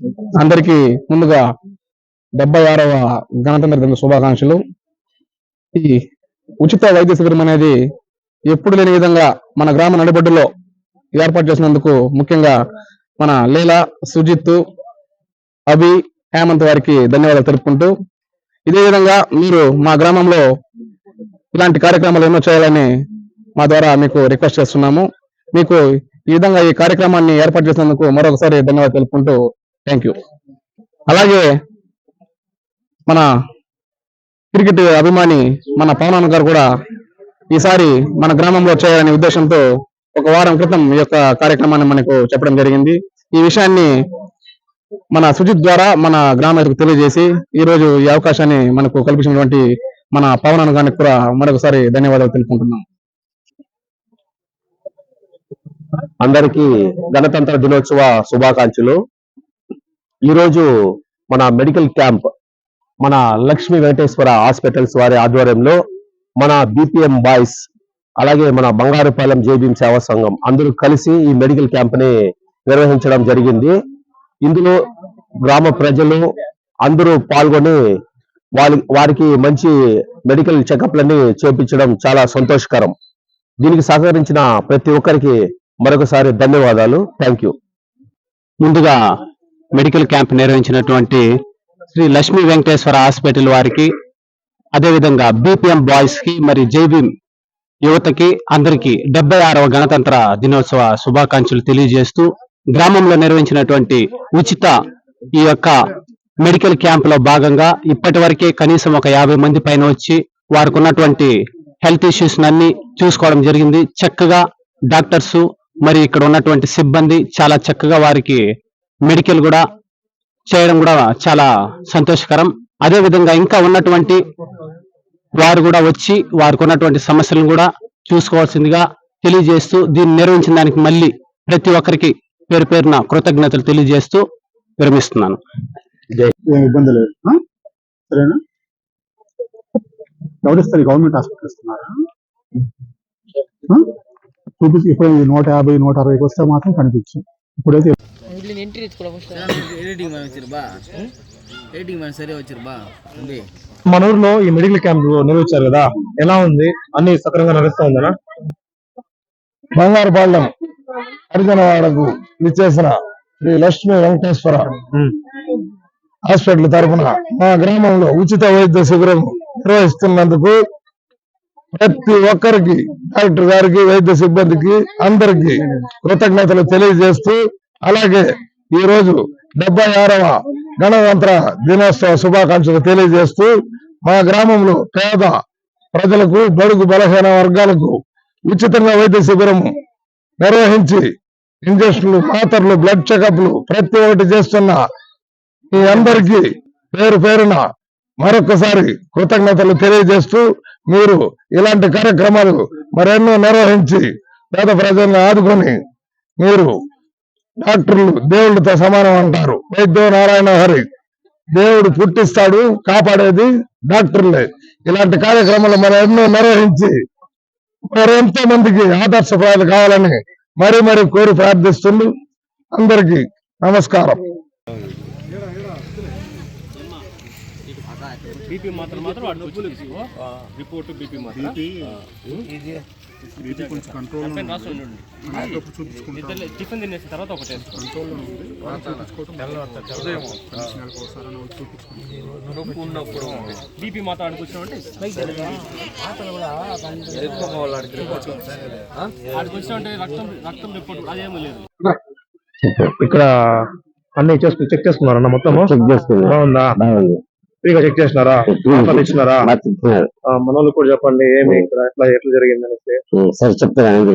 అందరికీ ముందుగా 76వ గణతంత్ర దిన శుభాకాంక్షలు. ఈ ఉచిత వైద్య శిబిరం అనేది ఎప్పుడు లేని విధంగా మన గ్రామ నడిబొడ్డులో ఏర్పాటు చేసినందుకు ముఖ్యంగా మన లీలా, సుజిత్, అభి, హేమంత్ వారికి ధన్యవాదాలు తెలుపుకుంటూ, ఇదే విధంగా మీరు మా గ్రామంలో ఇలాంటి కార్యక్రమాలు ఎన్నో చేయాలని మా ద్వారా మీకు రిక్వెస్ట్ చేస్తున్నాము. మీకు ఈ విధంగా ఈ కార్యక్రమాన్ని ఏర్పాటు చేసినందుకు మరొకసారి ధన్యవాదాలు తెలుపుకుంటూ థ్యాంక్ యూ. అలాగే మన క్రికెట్ అభిమాని మన పవన్ గారు కూడా ఈసారి మన గ్రామంలో చేయాలనే ఉద్దేశంతో ఒక వారం క్రితం ఈ యొక్క కార్యక్రమాన్ని మనకు చెప్పడం జరిగింది. ఈ విషయాన్ని మన సుజిత్ ద్వారా మన గ్రామానికి తెలియజేసి ఈ రోజు ఈ అవకాశాన్ని మనకు కల్పించినటువంటి మన పవన్ గారికి కూడా మరొకసారి ధన్యవాదాలు తెలుపుకుంటున్నాం. అందరికీ గణతంత్ర దినోత్సవ శుభాకాంక్షలు. ఈరోజు మన మెడికల్ క్యాంప్ మన లక్ష్మీ వెంకటేశ్వర హాస్పిటల్స్ వారి ఆధ్వర్యంలో మన బీపీఎం బాయ్స్ అలాగే మన బంగారుపాలెం జేబీఎం సేవా సంఘం అందరూ కలిసి ఈ మెడికల్ క్యాంప్ ని నిర్వహించడం జరిగింది. ఇందులో గ్రామ ప్రజలు అందరూ పాల్గొని వారికి మంచి మెడికల్ చెకప్లని చేపించడం చాలా సంతోషకరం. దీనికి సహకరించిన ప్రతి ఒక్కరికి మరొకసారి ధన్యవాదాలు. Thank you. ముందుగా మెడికల్ క్యాంప్ నిర్వహించినటువంటి శ్రీ లక్ష్మీ వెంకటేశ్వర హాస్పిటల్ వారికి, అదేవిధంగా బీపీఎం బాయ్స్ కి మరియు జేబీఎం యువతకి అందరికీ 76వ గణతంత్ర దినోత్సవ శుభాకాంక్షలు తెలియజేస్తూ, గ్రామంలో నిర్వహించినటువంటి ఉచిత ఈ యొక్క మెడికల్ క్యాంప్ లో భాగంగా ఇప్పటి వరకే కనీసం ఒక 50 మంది పైన వచ్చి వారికి ఉన్నటువంటి హెల్త్ ఇష్యూస్ అన్ని చూసుకోవడం జరిగింది. చక్కగా డాక్టర్స్ మరి ఇక్కడ ఉన్నటువంటి సిబ్బంది చాలా చక్కగా వారికి మెడికల్ కూడా చేయడం కూడా చాలా సంతోషకరం. అదే విధంగా ఇంకా ఉన్నటువంటి వారు కూడా వచ్చి వారికి ఉన్నటువంటి సమస్యలను కూడా చూసుకోవాల్సిందిగా తెలియజేస్తూ, దీన్ని నిర్వహించిన దానికి మళ్ళీ ప్రతి ఒక్కరికి పేరు పేరున కృతజ్ఞతలు తెలియజేస్తూ విరమిస్తున్నాను. ఇబ్బంది లేదు, సరేనా? ఎవరిస్తారు? గవర్నమెంట్ హాస్పిటల్ ఇస్తున్నారా? చూపించి ఇప్పుడు 150, 160 వస్తే మాత్రం కనిపించు. ఇప్పుడైతే మన ఊర్లో ఈ మెడికల్ క్యాంప్ నిర్వహించారు కదా, ఎలా ఉంది? అన్ని సక్రమంగా నడుస్తా ఉందనా? బంగారుపాలెం హరిజనవాడకు విచ్చేసిన శ్రీ లక్ష్మీ వెంకటేశ్వర హాస్పిటల్ తరఫున మా గ్రామంలో ఉచిత వైద్య శిబిరం నిర్వహిస్తున్నందుకు ప్రతి ఒక్కరికి, డాక్టర్ గారికి, వైద్య సిబ్బందికి అందరికీ కృతజ్ఞతలు తెలియజేస్తూ, అలాగే ఈ రోజు 76వ గణతంత్ర దినోత్సవ శుభాకాంక్షలు తెలియజేస్తూ, మా గ్రామంలో పేద ప్రజలకు, బడుగు బలహీన వర్గాలకు ఉచితంగా వైద్య శిబిరం నిర్వహించి ఇంజక్షన్లు, మాత్రలు, బ్లడ్ చెకప్లు ప్రతి ఒక్కటి చేస్తున్న మీ అందరికీ పేరు పేరున మరొకసారి కృతజ్ఞతలు తెలియజేస్తూ, మీరు ఇలాంటి కార్యక్రమాలు మరెన్నో నిర్వహించి పేద ప్రజలను ఆదుకొని, మీరు డాక్టర్లు దేవుళ్ళతో సమానం అంటారు. వైద్యో నారాయణ హరి, దేవుడు పుట్టిస్తాడు, కాపాడేది డాక్టర్లే. ఇలాంటి కార్యక్రమాలు మరెన్నో నిర్వహించి మరెంతో మందికి ఆదర్శప్రాయాలు కావాలని మరీ కోరి ప్రార్థిస్తుంది. అందరికీ నమస్కారం. బీపీ మాత్రం రిపోర్ట్ బీపీ మాత్రం కొంచెం కంట్రోల్ టిఫిన్ తినేసిన తర్వాత ఒక టెస్ట్ బీపీ మాత్రం అడుగుతున్నామంటే ఆడికి వచ్చినామంటే రక్తం రిపోర్ట్ అదేమీ లేదు. ఇక్కడ అన్ని చెక్ చేసుకున్నారన్న? మొత్తం చెక్ చేసుకున్నా. బాగుందా? ఫ్రీగా చెక్ చేసినారా? ఇచ్చినారా? మన వాళ్ళు కూడా చెప్పండి ఏమి ఇక్కడ ఎట్లా జరిగింది అనేసి. సరే చెప్తాను,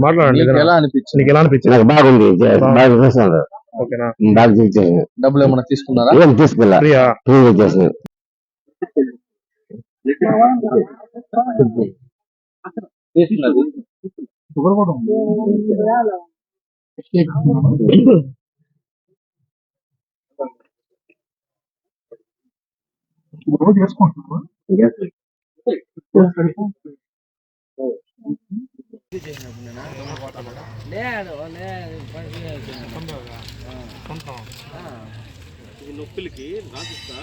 మాట్లాడండి. నీకు ఎలా అనిపించింది? నాకు బాగుంది, బాగా చేస్తున్నారు. ఓకేనా? బాగా చేశాను. డబ్బులు ఏమన్నా తీసుకున్నారా? ఏం తీసుకెళ్ళా, ఫ్రీగా చేశాను. రోజు వేసుకుంటున్నావా? లేదు ఇది నొప్పులకి రాసిస్తా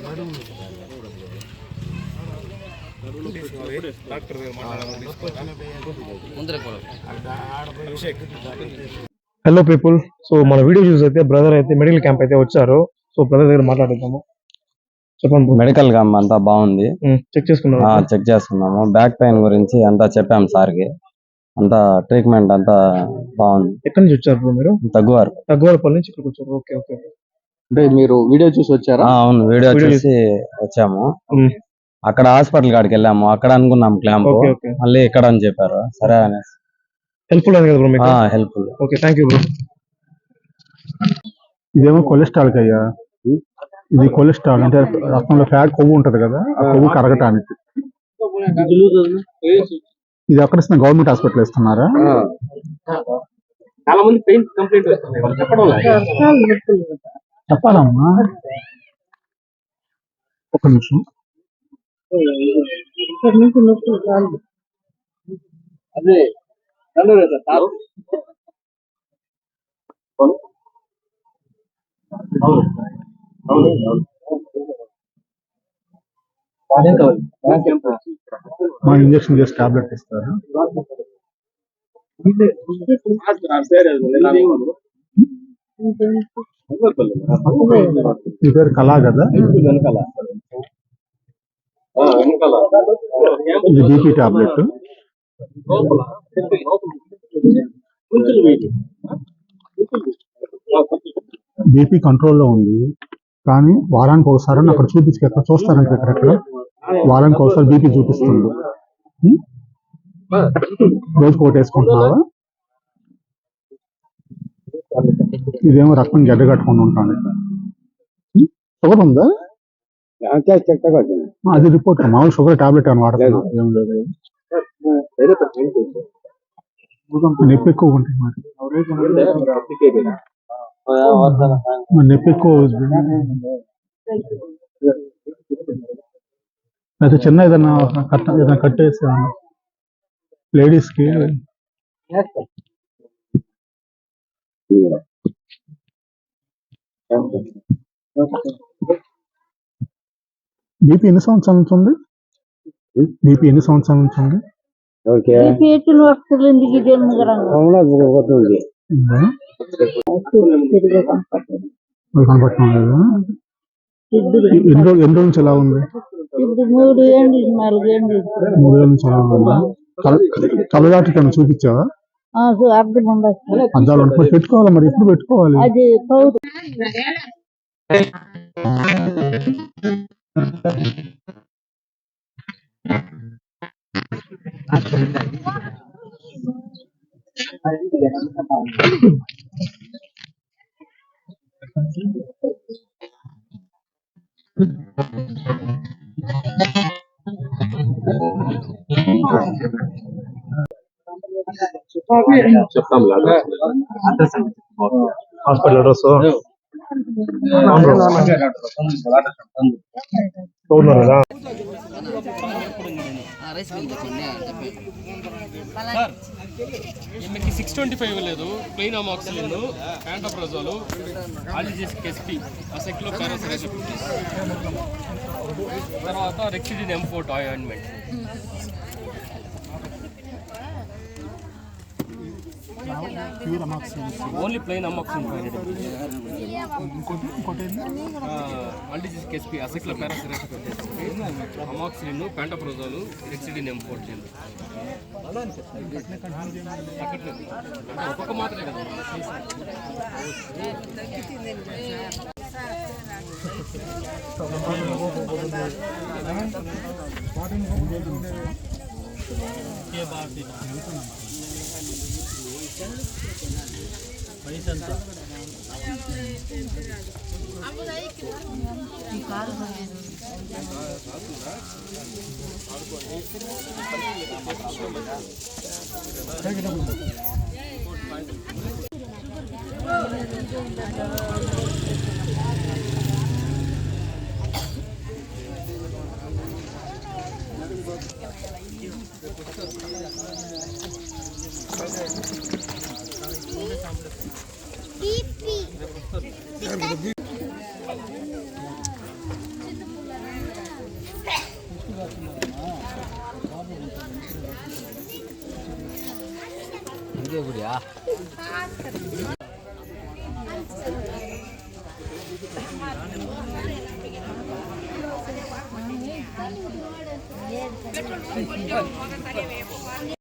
నడుము నొప్పి అన్నారు కదా డాక్టర్ హలో పీపుల్, సో మన వీడియో చూసి అయితే బ్రదర్ అయితే మెడికల్ క్యాంప్ అయితే వచ్చారు. సో బ్రదర్ దగ్గర మాట్లాడుతాము. చెప్పండి bro. మెడికల్ క్యాంప్ అంతా బాగుంది. చెక్ చేసుకున్నారు. చెక్ చేసుకున్నాము. బ్యాక్ పెయిన్ గురించి అంతా చెప్పాము సార్కి. అంతా ట్రీట్మెంట్ అంతా బాగుంది. ఎక్కడి నుంచి వచ్చారు బ్రో మీరు? తగ్గువారపల్లి నుంచి ఇక్కడికి వచ్చారు. Okay okay. అంటే మీరు వీడియో చూసి వచ్చారా? అవును, వీడియో చూసి వచ్చాము. అక్కడ హాస్పిటల్ కాడికి వెళ్ళాము. అక్కడ అనుకున్నాం క్యాంప్, ఓకే ఓకే. మళ్ళీ ఇక్కడ అని చెప్పారు. సరే అనేసి హెల్ప్ఫుల్ అయింది కదా బ్రో మీకు? Helpful. Okay, thank you bro. ఇదేమో కొలెస్ట్రాల్ అయ్యా. ఇది కొలెస్ట్రాల్ అంటే రక్తంలో ఫ్యాట్ కొవ్వు ఉంటది కదా, ఆ కొవ్వు కరగటానికి. ఇది ఎక్కడ ఇస్తున్నా? గవర్నమెంట్ హాస్పిటల్ ఇస్తున్నారా? చాలా మంది పెయిన్ కంప్లైంట్ వస్తున్నాయి, వాళ్ళు చెప్పడం లేదు. చెప్పాలమ్మా, ఒక నిమిషం. అదే సార్ మా ఇంజక్షన్ చేసి టాబ్లెట్ ఇస్తారు. మీ పేరు కళా కదా? ఇది బీపీ టాబ్లెట్. బీపీ కంట్రోల్లో ఉంది, కానీ వారానికి ఒకసారి అక్కడ చూపించి ఎక్కడ చూస్తారంటే ఎక్కడెక్కడ వారానికి ఒకసారి బీపీ చూపిస్తుంది. రోజు కోట్ వేసుకుంటున్నావా? ఇదేమో రక్తం గడ్డ కట్టుకుని ఉంటాను. షుగర్ ఉందా? అది రిపోర్ట్. మామూలు షుగర్ టాబ్లెట్ అని వాడుతున్నా, ఏం లేదు. నొప్పి ఎక్కువ ఉంటుంది మరి నొప్పి ఎక్కువ అవుతుంది. అయితే చిన్న ఏదైనా కట్టేసి లేడీస్ కి. బీపీ ఎన్ని సంవత్సరాల నుంచి ఉంది? బీపీ ఎన్ని సంవత్సరాల నుంచి ఉంది? కనపడటం లేదా? ఎన్ని రోజుల నుంచి ఎలా ఉంది? 3 ఏళ్ళ నుంచి ఎలా ఉందా? కలదాటి చూపించావా? అద్దాలు పెట్టుకోవాలి మరి, ఎప్పుడు పెట్టుకోవాలి? చెప్తాం హాస్పిటల్ అడ్రస్ ఈమెకి 625 లేదు, ప్లెయిన్ అమాక్సిలిన్, ప్యాంటోప్రజోల్, ఆల్జిసిక్ ఎస్పీ, అసెక్లో పారాసిటమాల్, తర్వాత Rexidin M4 ointment. Only plain amoxicillin, ఆల్జిసిక్ SP, Aceclo paracetamol, amoxicillin, pantoprazole, Rexidin M4 gel. ఒక్కొక్క మాత్రమే కదా.